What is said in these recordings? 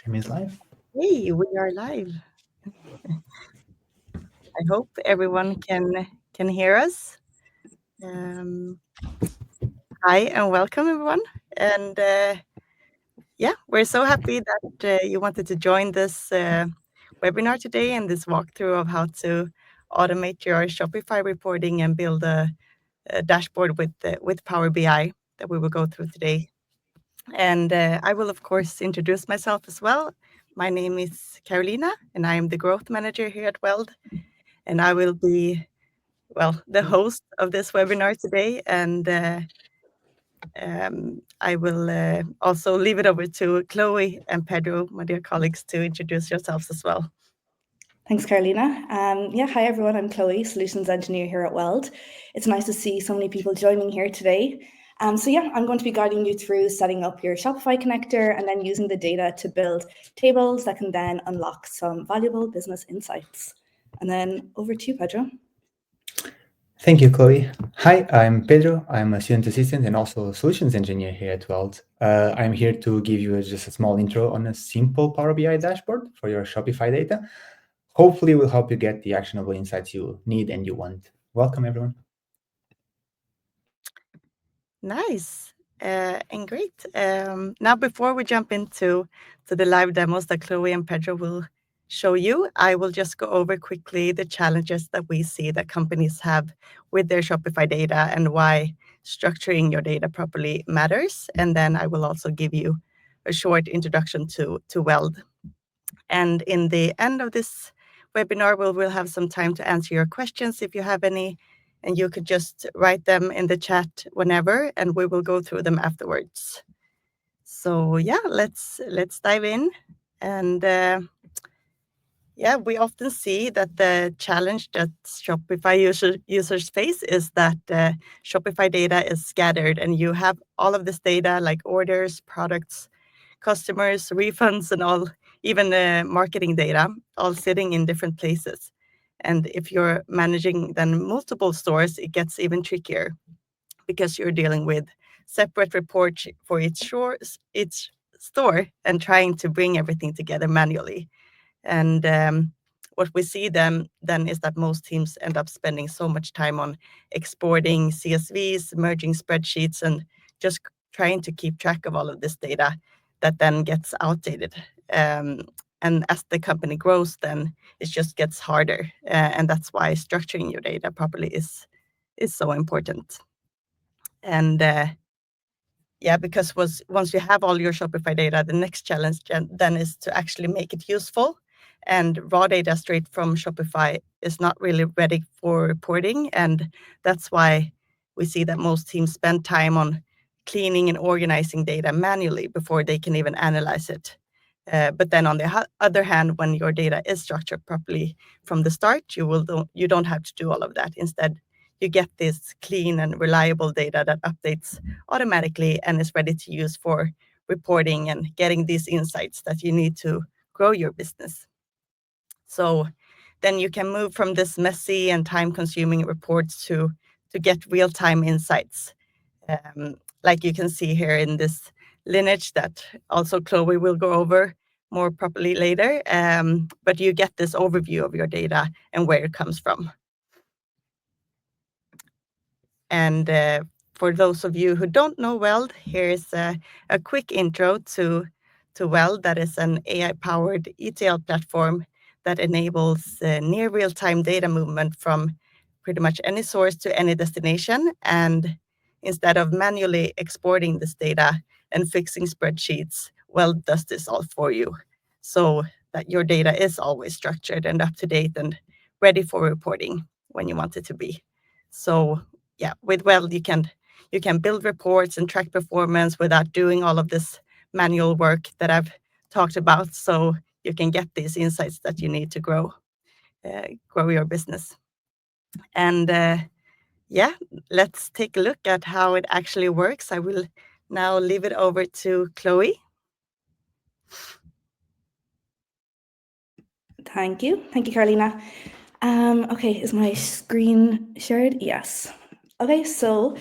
Stream is live. Hey, we are live. I hope everyone can hear us. Um, Hi and welcome everyone. And yeah, we're so happy that you wanted to join this webinar today and this walkthrough of how to automate your Shopify reporting and build a dashboard with Power BI that we will go through today. And I will of course introduce myself as well. My name is Carolina, and I am the growth manager here at Weld. And I will be, well, the host of this webinar today. And I will also leave it over to Chloe and Pedro, my dear colleagues, to introduce yourselves as well. Thanks, Carolina. Hi everyone, I'm Chloe, Solutions Engineer here at Weld. It's nice to see so many people joining here today. I'm going to be guiding you through setting up your Shopify connector and then using the data to build tables that can then unlock some valuable business insights. And then over to you, Pedro. Thank you, Chloe. Hi, I'm Pedro. I'm a student assistant and also a solutions engineer here at Weld. I'm here to give you just a small intro on a simple Power BI dashboard for your Shopify data. Hopefully, it will help you get the actionable insights you need and you want. Welcome, everyone. Nice and great. Now, before we jump into the live demos that Chloe and Pedro will show you, I will just go over quickly the challenges that we see that companies have with their Shopify data and why structuring your data properly matters. And then I will also give you a short introduction to Weld. And in the end of this webinar, we'll have some time to answer your questions if you have any, and you could just write them in the chat whenever, and we will go through them afterwards. So yeah, let's dive in. And we often see that the challenge that Shopify users face is that Shopify data is scattered, and you have all of this data like orders, products, customers, refunds, and all, even marketing data, all sitting in different places. And if you're managing then multiple stores, it gets even trickier because you're dealing with separate reports for each store and trying to bring everything together manually. And what we see then is that most teams end up spending so much time on exporting CSVs, merging spreadsheets, and just trying to keep track of all of this data that then gets outdated. And as the company grows, then it just gets harder. And that's why structuring your data properly is so important. And because once you have all your Shopify data, the next challenge then is to actually make it useful. And raw data straight from Shopify is not really ready for reporting. And that's why we see that most teams spend time on cleaning and organizing data manually before they can even analyze it. But then on the other hand, when your data is structured properly from the start, you don't have to do all of that. Instead, you get this clean and reliable data that updates automatically and is ready to use for reporting and getting these insights that you need to grow your business. So then you can move from this messy and time-consuming reports to get real-time insights. Like you can see here in this lineage that also Chloe will go over more properly later. But you get this overview of your data and where it comes from. And for those of you who don't know Weld, here is a quick intro to Weld. That is an AI-powered ETL platform that enables near real-time data movement from pretty much any source to any destination. And instead of manually exporting this data and fixing spreadsheets, Weld does this all for you, so that your data is always structured and up to date and ready for reporting when you want it to be. So yeah, with Weld, you can build reports and track performance without doing all of this manual work that I've talked about. So you can get these insights that you need to grow your business. And let's take a look at how it actually works. I will now leave it over to Chloe. Thank you, Carolina. Okay, is my screen shared? Yes. Okay, so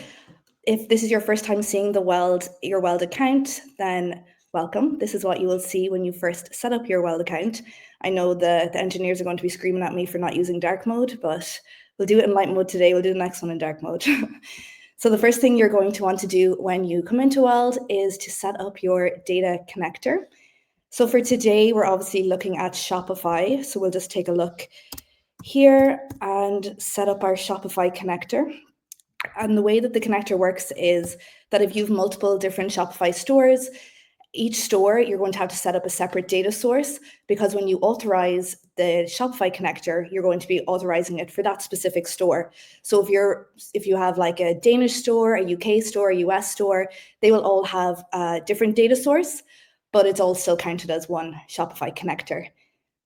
if this is your first time seeing your Weld account, then welcome. This is what you will see when you first set up your Weld account. I know the engineers are going to be screaming at me for not using dark mode, but we'll do it in light mode today. We'll do the next one in dark mode. So the first thing you're going to want to do when you come into Weld is to set up your data connector. So for today, we're obviously looking at Shopify. So we'll just take a look here and set up our Shopify connector. And the way that the connector works is that if you have multiple different Shopify stores, each store, you're going to have to set up a separate data source, because when you authorize the Shopify connector, you're going to be authorizing it for that specific store. So if you have like a Danish store, a UK store, a US store, they will all have a different data source, but it's all still counted as one Shopify connector.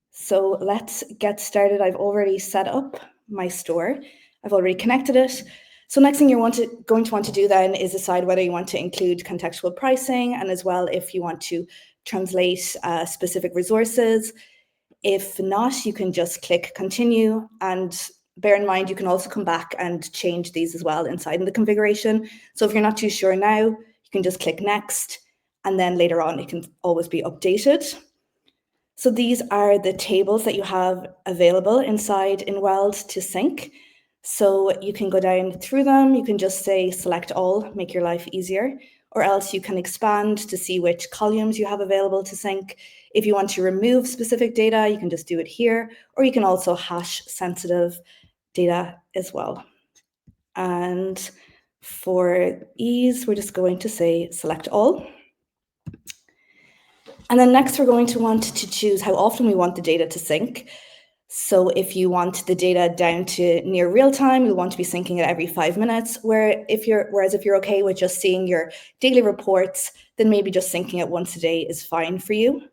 So let's get started. I've already set up my store. I've already connected it. So next thing you're going to want to do then is decide whether you want to include contextual pricing, and as well if you want to translate specific resources. If not, you can just click continue, and bear in mind you can also come back and change these as well inside in the configuration. So if you're not too sure now, you can just click next, and then later on it can always be updated. So these are the tables that you have available inside in Weld to sync. So you can go down through them. You can just say select all, make your life easier, or else you can expand to see which columns you have available to sync. If you want to remove specific data, you can just do it here, or you can also hash sensitive data as well. And for ease, we're just going to say select all. And then next, we're going to want to choose how often we want the data to sync. So if you want the data down to near real time, you'll want to be syncing it every 5 minutes. Whereas if you're okay with just seeing your daily reports, then maybe just syncing it once a day is fine for you.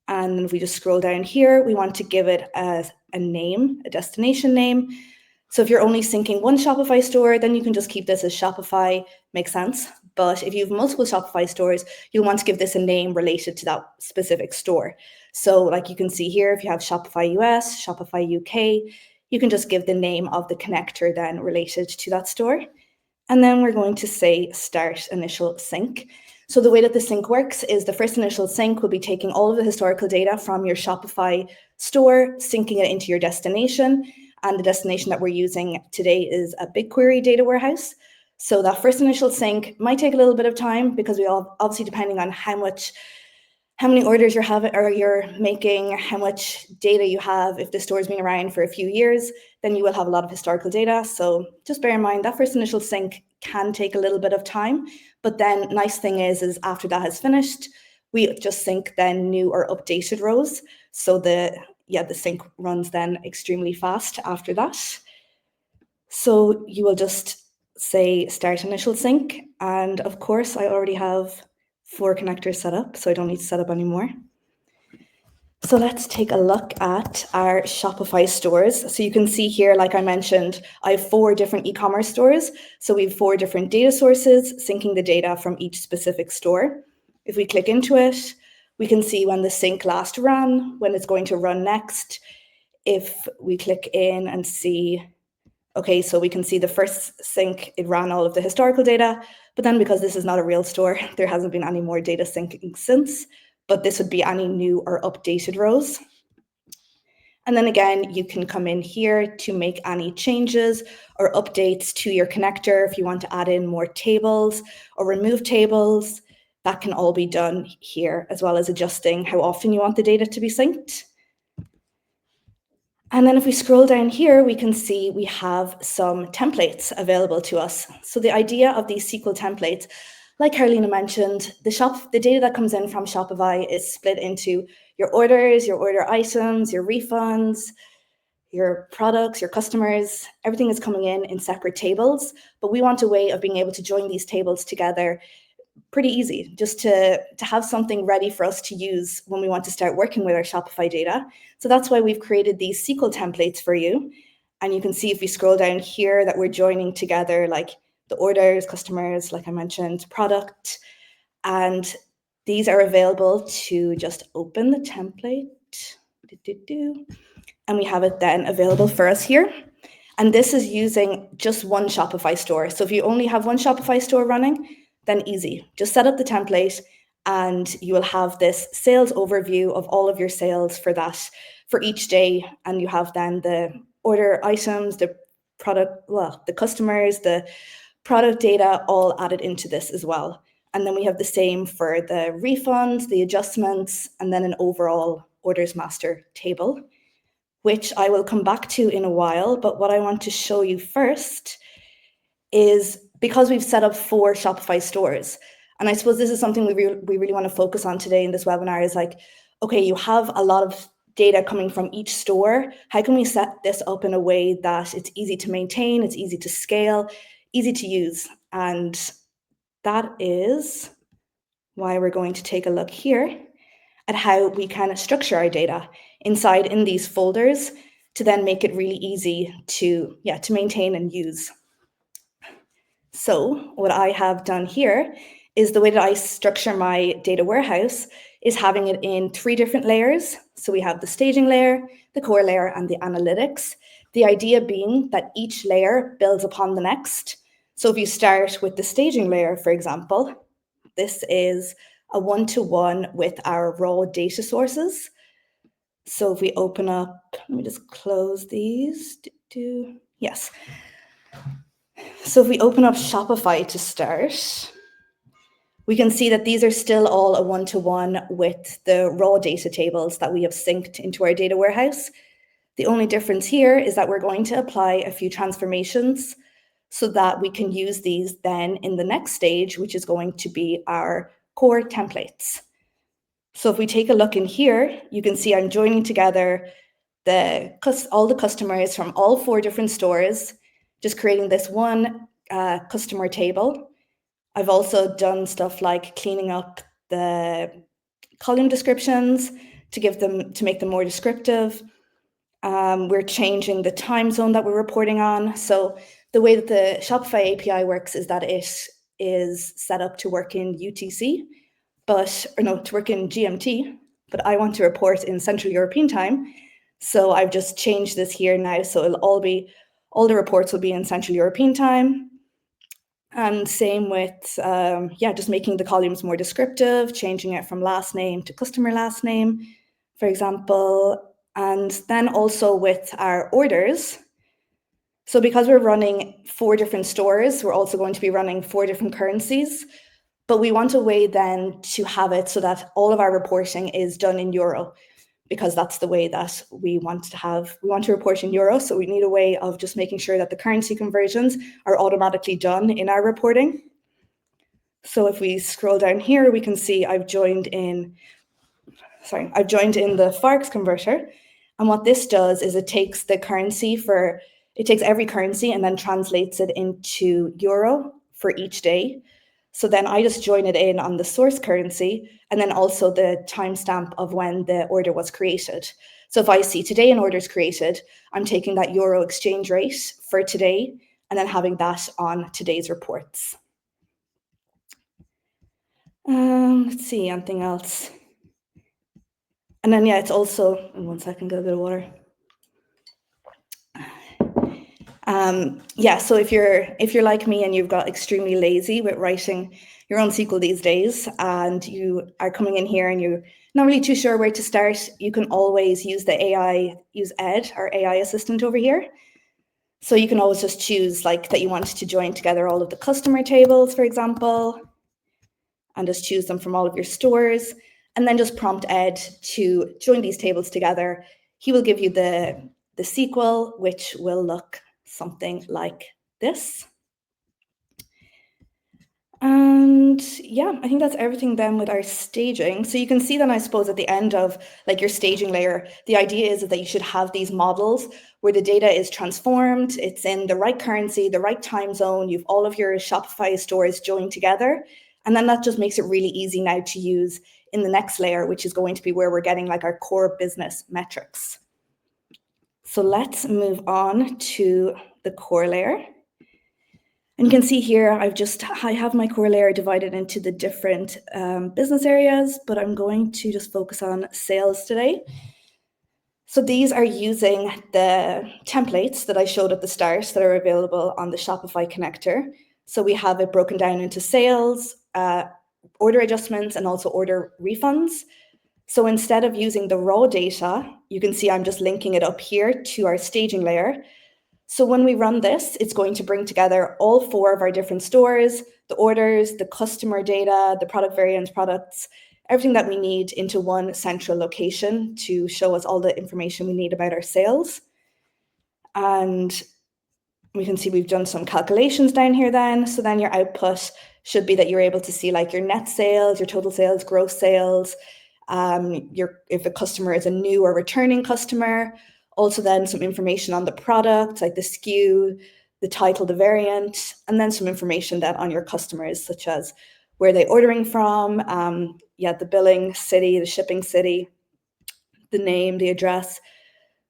And then if we just scroll down here, we want to give it a name, a destination name. So if you're only syncing one Shopify store, then you can just keep this as Shopify, makes sense. But if you have multiple Shopify stores, you'll want to give this a name related to that specific store. So like you can see here, if you have Shopify US, Shopify UK, you can just give the name of the connector then related to that store. And then we're going to say start initial sync. So the way that the sync works is the first initial sync will be taking all of the historical data from your Shopify store, syncing it into your destination. And the destination that we're using today is a BigQuery data warehouse. So that first initial sync might take a little bit of time, because we all, obviously depending on how many orders you're having or you're making, how much data you have. If the store's been around for a few years, then you will have a lot of historical data. So just bear in mind that first initial sync can take a little bit of time. But then nice thing is after that has finished, we just sync then new or updated rows. So the sync runs then extremely fast after that. So you will just say start initial sync. And of course, I already have 4 connectors set up, so I don't need to set up any more. So let's take a look at our Shopify stores. So you can see here, like I mentioned, I have 4 different e-commerce stores. So we have 4 different data sources syncing the data from each specific store. If we click into it, we can see when the sync last ran, when it's going to run next. If we click in and see, okay, so we can see the first sync, it ran all of the historical data, but then because this is not a real store, there hasn't been any more data syncing since, but this would be any new or updated rows. And then again, you can come in here to make any changes or updates to your connector. If you want to add in more tables or remove tables, that can all be done here, as well as adjusting how often you want the data to be synced. And then if we scroll down here, we can see we have some templates available to us. So the idea of these SQL templates, like Carolina mentioned, the data that comes in from Shopify is split into your orders, your order items, your refunds, your products, your customers. Everything is coming in separate tables, but we want a way of being able to join these tables together pretty easy, just to have something ready for us to use when we want to start working with our Shopify data. So that's why we've created these SQL templates for you. And you can see if we scroll down here that we're joining together like the orders, customers, like I mentioned, product. And these are available to just open the template. And we have it then available for us here. And this is using just one Shopify store. So if you only have one Shopify store running, then easy. Just set up the template and you will have this sales overview of all of your sales for each day. And you have then the order items, the product, the customers, the product data all added into this as well. And then we have the same for the refunds, the adjustments, and then an overall orders master table, which I will come back to in a while. But what I want to show you first is, because we've set up 4 Shopify stores, and I suppose this is something we really want to focus on today in this webinar, is like, okay, you have a lot of data coming from each store. How can we set this up in a way that it's easy to maintain, it's easy to scale, easy to use? And that is why we're going to take a look here at how we can structure our data inside in these folders to then make it really easy to maintain and use. So what I have done here is, the way that I structure my data warehouse is having it in 3 different layers. So we have the staging layer, the core layer, and the analytics. The idea being that each layer builds upon the next. So if you start with the staging layer, for example, this is a one-to-one with our raw data sources. So if we open up, let me just close these. Yes. So if we open up Shopify to start, we can see that these are still all a one-to-one with the raw data tables that we have synced into our data warehouse. The only difference here is that we're going to apply a few transformations so that we can use these then in the next stage, which is going to be our core templates. So if we take a look in here, you can see I'm joining together all the customers from all 4 different stores, just creating this one customer table. I've also done stuff like cleaning up the column descriptions to make them more descriptive. We're changing the time zone that we're reporting on. So the way that the Shopify API works is that it is set up to work in UTC, to work in GMT, but I want to report in Central European time. So I've just changed this here now. So all the reports will be in Central European time. And same with, just making the columns more descriptive, changing it from last name to customer last name, for example. And then also with our orders. So because we're running 4 different stores, we're also going to be running 4 different currencies. But we want a way then to have it so that all of our reporting is done in euro, because that's the way that we want to report in euro. So we need a way of just making sure that the currency conversions are automatically done in our reporting. So if we scroll down here, we can see I've joined in the Forex converter. And what this does is it takes every currency and then translates it into euro for each day. So then I just join it in on the source currency and then also the timestamp of when the order was created. So if I see today an order is created, I'm taking that euro exchange rate for today and then having that on today's reports. Let's see, anything else? And then, it's also, 1 second, get a bit of water. So if you're like me and you've got extremely lazy with writing your own SQL these days, and you are coming in here and you're not really too sure where to start, you can always use use Ed, our AI assistant over here. So you can always just choose that you want to join together all of the customer tables, for example, and just choose them from all of your stores, and then just prompt Ed to join these tables together. He will give you the SQL, which will look something like this. And I think that's everything then with our staging. So you can see then, I suppose, at the end of your staging layer, the idea is that you should have these models where the data is transformed, it's in the right currency, the right time zone, you've all of your Shopify stores joined together. And then that just makes it really easy now to use in the next layer, which is going to be where we're getting our core business metrics. So let's move on to the core layer. And you can see here, I have my core layer divided into the different business areas, but I'm going to just focus on sales today. So these are using the templates that I showed at the start that are available on the Shopify connector. So we have it broken down into sales, order adjustments and also order refunds. So instead of using the raw data, you can see I'm just linking it up here to our staging layer. So when we run this, it's going to bring together all 4 of our different stores, the orders, the customer data, the product variants, products, everything that we need into one central location to show us all the information we need about our sales. And we can see we've done some calculations down here then. So then your output should be that you're able to see like your net sales, your total sales, gross sales, if a customer is a new or returning customer. Also then some information on the product, like the SKU, the title, the variant, and then some information then on your customers, such as where they're ordering from, the billing city, the shipping city, the name, the address.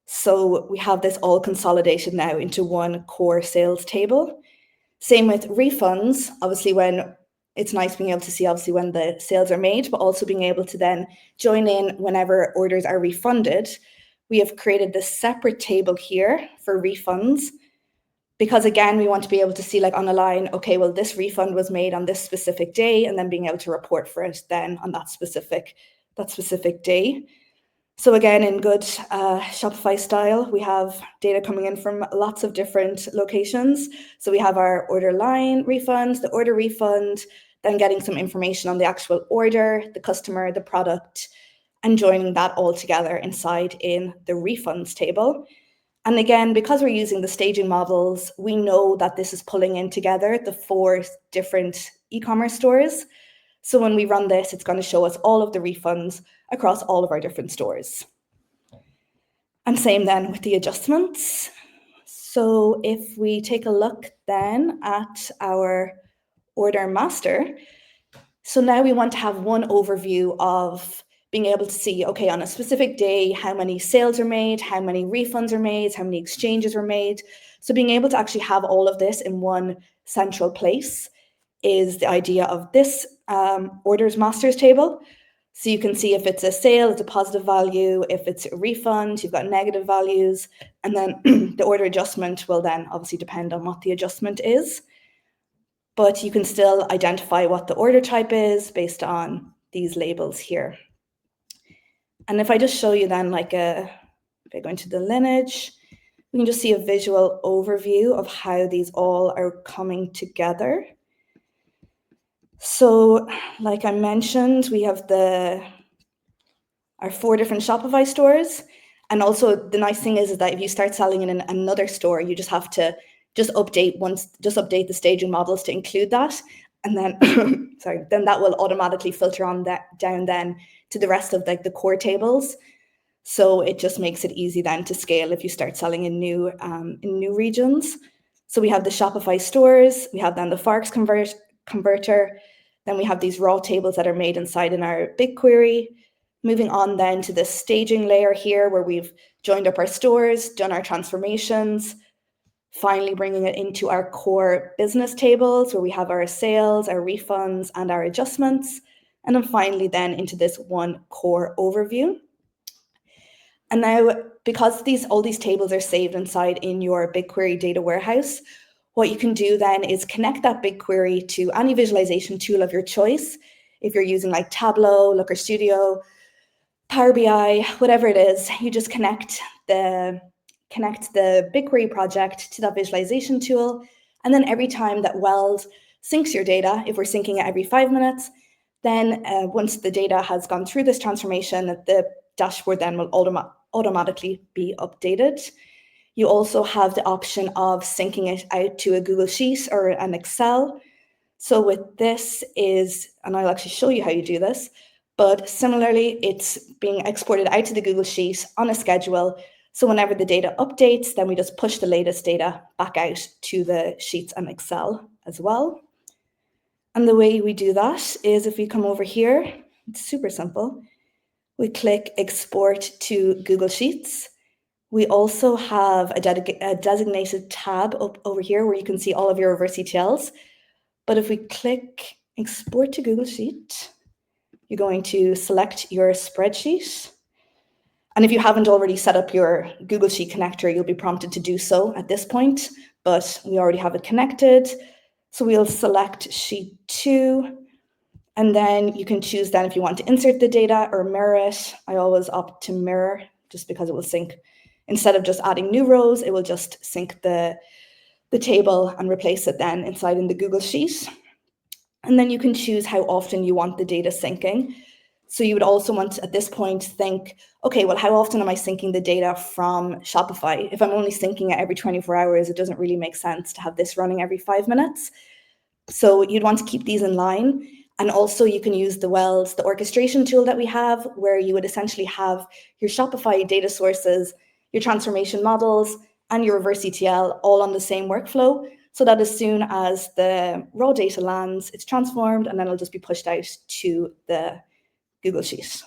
So we have this all consolidated now into one core sales table. Same with refunds, obviously when it's nice being able to see obviously when the sales are made, but also being able to then join in whenever orders are refunded. We have created this separate table here for refunds because again, we want to be able to see like on a line, okay, well, this refund was made on this specific day and then being able to report for it then on that specific day. So again, in good Shopify style, we have data coming in from lots of different locations. So we have our order line refunds, the order refund, then getting some information on the actual order, the customer, the product, and joining that all together inside in the refunds table. And again, because we're using the staging models, we know that this is pulling in together the 4 different e-commerce stores. So when we run this, it's going to show us all of the refunds across all of our different stores. And same then with the adjustments. So if we take a look then at our order master, so now we want to have one overview of being able to see, okay, on a specific day, how many sales are made, how many refunds are made, how many exchanges were made. So being able to actually have all of this in one central place is the idea of this orders masters table. So you can see if it's a sale, it's a positive value. If it's a refund, you've got negative values. And then the order adjustment will then obviously depend on what the adjustment is. But you can still identify what the order type is based on these labels here. And if I just show you then if I go into the lineage, we can just see a visual overview of how these all are coming together. So like I mentioned, we have our 4 different Shopify stores. And also the nice thing is that if you start selling in another store, you just have to update the staging models to include that. And then, then that will automatically filter on down then to the rest of the core tables. So it just makes it easy then to scale if you start selling in new regions. So we have the Shopify stores, we have then the Forex converter, then we have these raw tables that are made inside in our BigQuery. Moving on then to the staging layer here where we've joined up our stores, done our transformations, finally bringing it into our core business tables where we have our sales, our refunds, and our adjustments. And then finally then into this one core overview. And now, because all these tables are saved inside in your BigQuery data warehouse, what you can do then is connect that BigQuery to any visualization tool of your choice. If you're using like Tableau, Looker Studio, Power BI, whatever it is, you just connect the BigQuery project to that visualization tool. And then every time that Weld syncs your data, if we're syncing it every 5 minutes, then once the data has gone through this transformation, the dashboard then will automatically be updated. You also have the option of syncing it out to a Google Sheet or an Excel. So with this and I'll actually show you how you do this, but similarly, it's being exported out to the Google Sheet on a schedule. So whenever the data updates, then we just push the latest data back out to the Sheets and Excel as well. And the way we do that is if we come over here, it's super simple. We click Export to Google Sheets. We also have a designated tab up over here where you can see all of your reverse ETLs. But if we click Export to Google Sheet, you're going to select your spreadsheet. And if you haven't already set up your Google Sheet connector, you'll be prompted to do so at this point, but we already have it connected. So we'll select Sheet 2, And then you can choose then if you want to insert the data or mirror it. I always opt to mirror just because it will sync. Instead of just adding new rows, it will just sync the table and replace it then inside in the Google Sheet. And then you can choose how often you want the data syncing. So you would also want to, at this point, think, okay, well, how often am I syncing the data from Shopify? If I'm only syncing it every 24 hours, it doesn't really make sense to have this running every 5 minutes. So you'd want to keep these in line. And also you can use the Weld, the orchestration tool that we have, where you would essentially have your Shopify data sources, your transformation models, and your reverse ETL all on the same workflow, so that as soon as the raw data lands, it's transformed, and then it'll just be pushed out to the Google Sheet.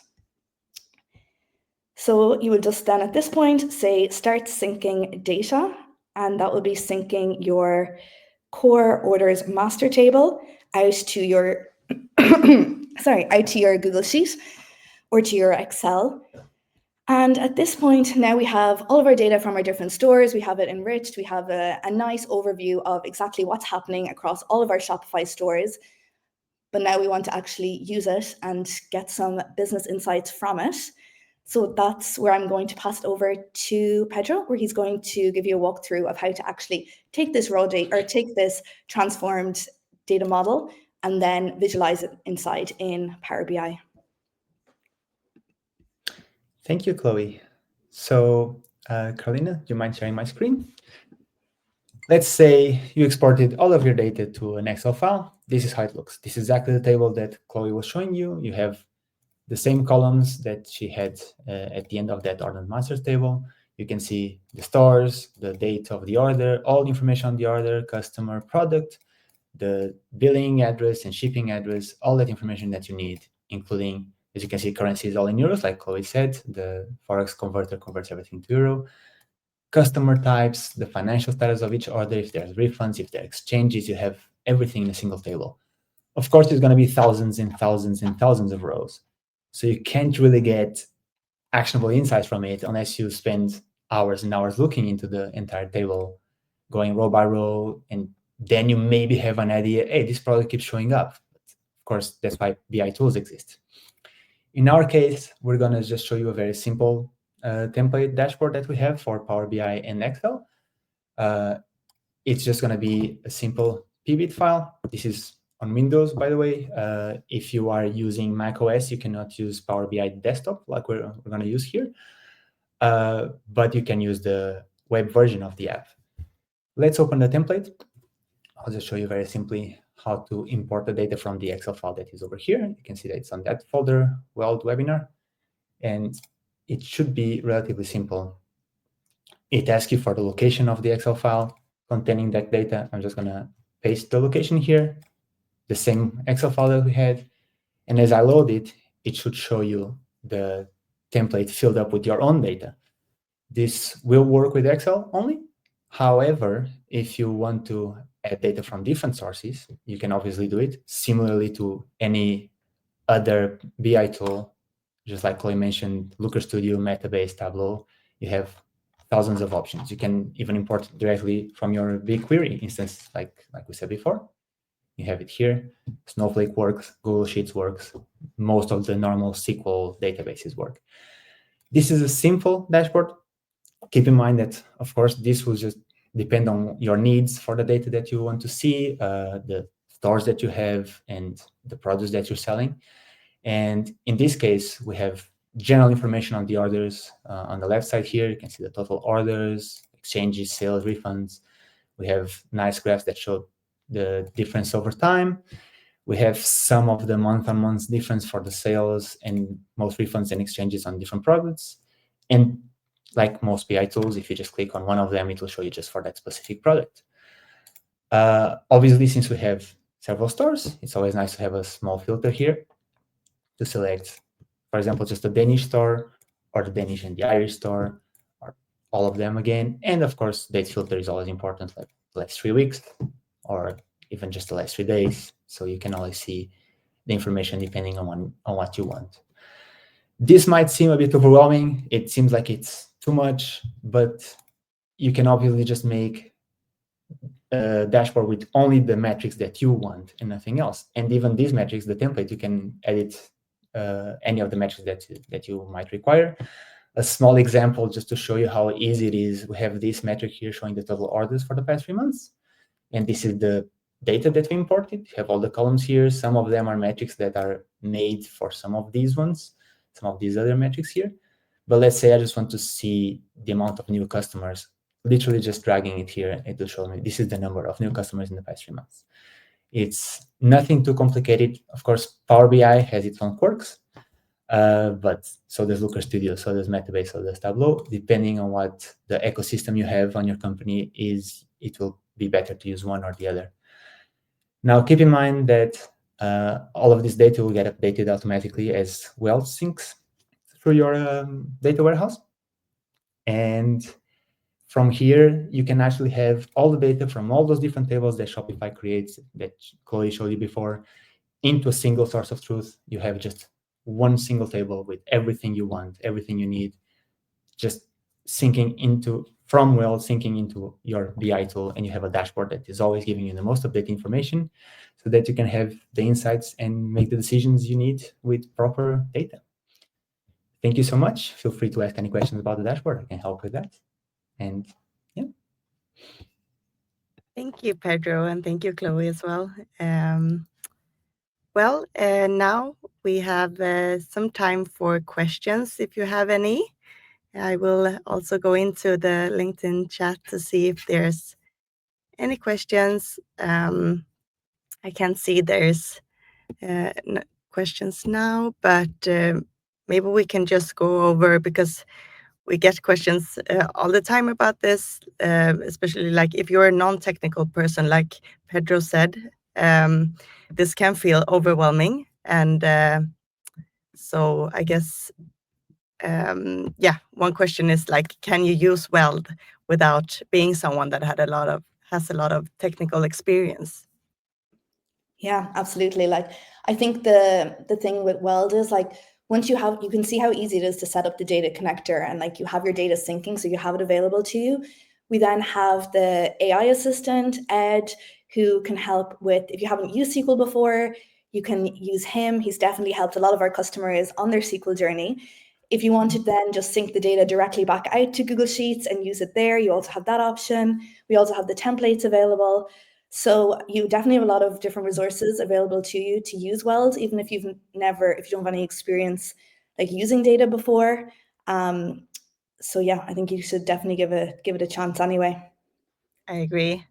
So you will just then at this point say start syncing data, and that will be syncing your core orders master table out to your out to your Google Sheet or to your Excel. And at this point, now we have all of our data from our different stores. We have it enriched. We have a nice overview of exactly what's happening across all of our Shopify stores. But now we want to actually use it and get some business insights from it. So that's where I'm going to pass it over to Pedro, where he's going to give you a walkthrough of how to actually take this raw data or take this transformed data model and then visualize it inside in Power BI. Thank you, Chloe. So, Carolina, do you mind sharing my screen? Let's say you exported all of your data to an Excel file. This is how it looks. This is exactly the table that Chloe was showing you. You have the same columns that she had at the end of that order masters table. You can see the stores, the date of the order, all the information on the order, customer, product, the billing address and shipping address, all that information that you need, including, as you can see, currency is all in euros, like Chloe said. The Forex converter converts everything to euro. Customer types, the financial status of each order, if there's refunds, if there are exchanges, you have everything in a single table. Of course, there's going to be thousands and thousands and thousands of rows. So you can't really get actionable insights from it unless you spend hours and hours looking into the entire table, going row by row, and then you maybe have an idea, hey, this product keeps showing up. But of course, that's why BI tools exist. In our case, we're going to just show you a very simple template dashboard that we have for Power BI and Excel. It's just going to be a simple pbit file. This is on Windows, by the way. If you are using Mac OS, you cannot use Power BI desktop like we're going to use here, but you can use the web version of the app. Let's open the template. I'll just show you very simply how to import the data from the Excel file that is over here. You can see that it's on that folder, Weld webinar, and it should be relatively simple. It asks you for the location of the Excel file containing that data. I'm just going to paste the location here, the same Excel file that we had. And as I load it, it should show you the template filled up with your own data. This will work with Excel only. However, if you want to add data from different sources, you can obviously do it similarly to any other BI tool. Just like Chloe mentioned, Looker Studio, Metabase, Tableau, you have thousands of options. You can even import it directly from your BigQuery instance, like we said before. You have it here. Snowflake works, Google Sheets works, most of the normal SQL databases work. This is a simple dashboard. Keep in mind that, of course, this will just depend on your needs for the data that you want to see, the stores that you have, and the products that you're selling. And in this case, we have general information on the orders. On the left side here, you can see the total orders, exchanges, sales, refunds. We have nice graphs that show the difference over time. We have some of the month-on-month difference for the sales and most refunds and exchanges on different products. And like most BI tools, if you just click on one of them, it will show you just for that specific product. Obviously, since we have several stores, it's always nice to have a small filter here to select, for example, just the Danish store or the Danish and the Irish store, or all of them again. And of course, date filter is always important, like the last 3 weeks or even just the last 3 days. So you can always see the information depending on what you want. This might seem a bit overwhelming. It seems like it's too much, but you can obviously just make dashboard with only the metrics that you want and nothing else. And even these metrics, the template, you can edit any of the metrics that you might require. A small example just to show you how easy it is. We have this metric here showing the total orders for the past 3 months. And this is the data that we imported. You have all the columns here. Some of them are metrics that are made for some of these ones, some of these other metrics here. But let's say I just want to see the amount of new customers, literally just dragging it here, it will show me this is the number of new customers in the past 3 months. It's nothing too complicated. Of course, Power BI has its own quirks, but so does Looker Studio, so does Metabase, so does Tableau. Depending on what the ecosystem you have on your company is, it will be better to use one or the other. Now, keep in mind that all of this data will get updated automatically as Weld syncs through your data warehouse. And from here, you can actually have all the data from all those different tables that Shopify creates, that Chloe showed you before, into a single source of truth. You have just one single table with everything you want, everything you need, just syncing into from Weld, syncing into your BI tool, and you have a dashboard that is always giving you the most updated information so that you can have the insights and make the decisions you need with proper data. Thank you so much. Feel free to ask any questions about the dashboard. I can help with that. And yeah. Thank you, Pedro, and thank you, Chloe, as well. Now we have some time for questions, if you have any. I will also go into the LinkedIn chat to see if there's any questions. I can't see there's questions now, but maybe we can just go over, because we get questions all the time about this, especially like if you're a non-technical person, like Pedro said, this can feel overwhelming. And so I guess, one question is like, can you use Weld without being someone that has a lot of technical experience? Yeah, absolutely. Like, I think the thing with Weld is like, once you can see how easy it is to set up the data connector, and like you have your data syncing, so you have it available to you. We then have the AI assistant, Ed, who can help with, if you haven't used SQL before, you can use him. He's definitely helped a lot of our customers on their SQL journey. If you want to then just sync the data directly back out to Google Sheets and use it there, you also have that option. We also have the templates available. So you definitely have a lot of different resources available to you to use Weld, even if you don't have any experience like using data before. So yeah, I think you should definitely give it a chance anyway. I agree.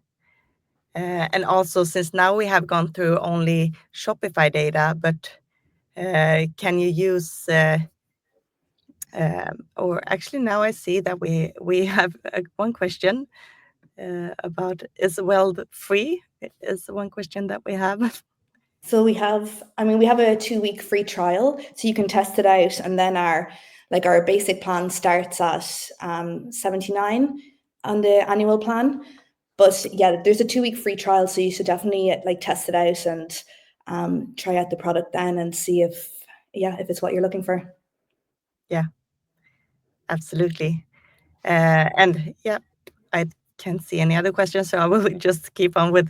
And also, since now we have gone through only Shopify data, but can you use, or actually now I see that we have one question about, is Weld free? Is one question that we have. So we have a 2-week free trial, so you can test it out, and then our basic plan starts at 79 on the annual plan. But yeah, there's a 2-week free trial, so you should definitely test it out and try out the product then and see if it's what you're looking for. Yeah, absolutely. And yeah, I can't see any other questions, so I will just keep on with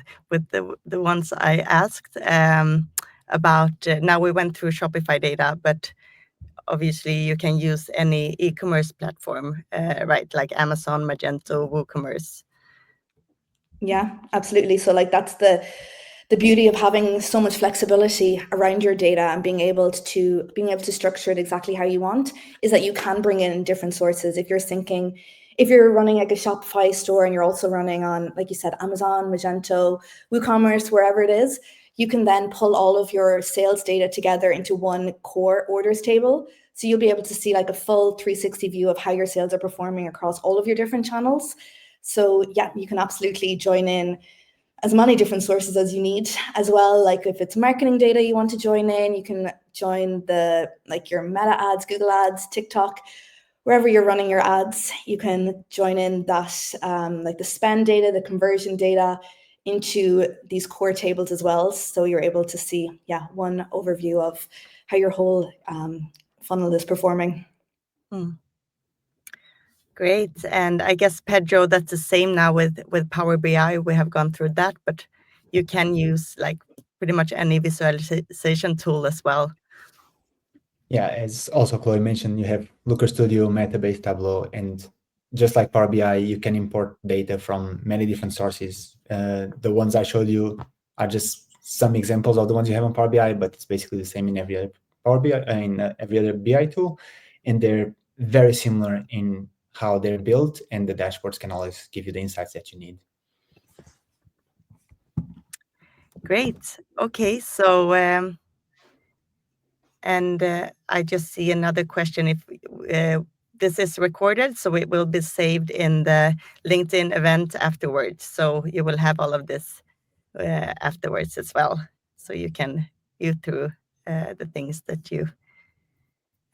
the ones I asked about. Now we went through Shopify data, but obviously you can use any e-commerce platform, right? Like Amazon, Magento, WooCommerce. Yeah, absolutely. So that's the beauty of having so much flexibility around your data and being able to structure it exactly how you want, is that you can bring in different sources. If you're running like a Shopify store and you're also running on, like you said, Amazon, Magento, WooCommerce, wherever it is, you can then pull all of your sales data together into one core orders table. So you'll be able to see like a full 360 view of how your sales are performing across all of your different channels. So yeah, you can absolutely join in as many different sources as you need as well. Like if it's marketing data you want to join in, you can join your Meta ads, Google ads, TikTok, wherever you're running your ads, you can join in that the spend data, the conversion data into these core tables as well. So you're able to see, one overview of how your whole funnel is performing. Great. And I guess, Pedro, that's the same now with Power BI. We have gone through that, but you can use like pretty much any visualization tool as well. Yeah, as also Chloe mentioned, you have Looker Studio, Metabase, Tableau, and just like Power BI, you can import data from many different sources. The ones I showed you are just some examples of the ones you have on Power BI, but it's basically the same in every other Power BI, every other BI tool, and they're very similar in how they're built, and the dashboards can always give you the insights that you need. Great. Okay, so I just see another question. If this is recorded, so it will be saved in the LinkedIn event afterwards. So you will have all of this afterwards as well. So you can view through the things that you,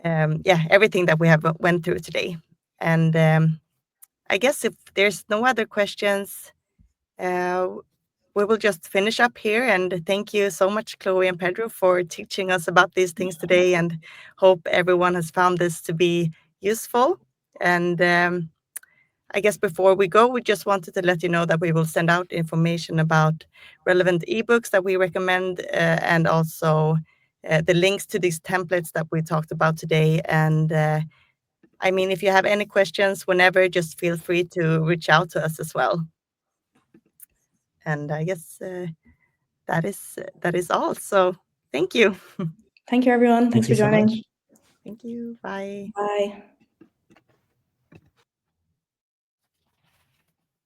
everything that we have went through today. And I guess if there's no other questions, we will just finish up here. And thank you so much, Chloe and Pedro, for teaching us about these things today, and hope everyone has found this to be useful. And I guess before we go, we just wanted to let you know that we will send out information about relevant ebooks that we recommend, and also the links to these templates that we talked about today. And I mean, if you have any questions, whenever, just feel free to reach out to us as well. And I guess that is all. So thank you. Thank you, everyone. Thanks Thank you for so joining. much. Thank you. Bye. Bye.